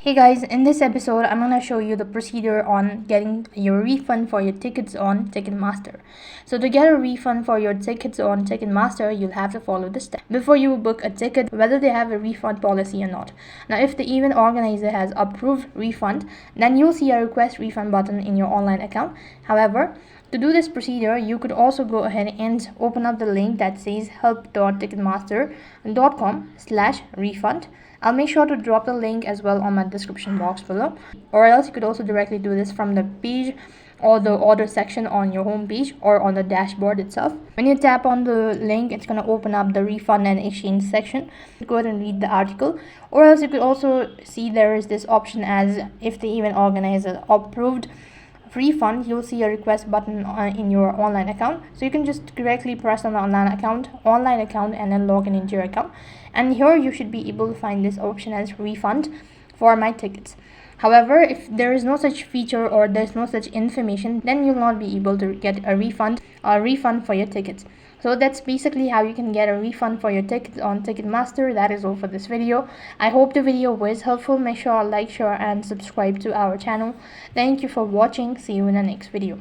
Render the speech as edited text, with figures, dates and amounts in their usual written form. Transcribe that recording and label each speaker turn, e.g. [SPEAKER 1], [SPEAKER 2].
[SPEAKER 1] Hey guys, in this episode, I'm gonna show you the procedure on getting your refund for your tickets on Ticketmaster. So to get a refund for your tickets on Ticketmaster, you'll have to follow this step before you book a ticket, whether they have a refund policy or not. Now, if the event organizer has approved refund, then you'll see a request refund button in your online account. However, to do this procedure, you could also go ahead and open up the link that says help.ticketmaster.com/refund. I'll make sure to drop the link as well on my description box below, or else you could also directly do this from the page or the order section on your home page or on the dashboard itself. When you tap on the link, it's going to open up the refund and exchange section. Go ahead and read the article, or else you could also see there is this option as if the event organizer approved refund. You'll see a request button in your online account, so you can just directly press on the online account and then log in into your account, and here you should be able to find this option as refund for my tickets. However, if there is no such feature or there's no such information, then you'll not be able to get a refund for your tickets. So that's basically how you can get a refund for your tickets on Ticketmaster. That is all for this video. I hope the video was helpful. Make sure to like, share and subscribe to our channel. Thank you for watching. See you in the next video.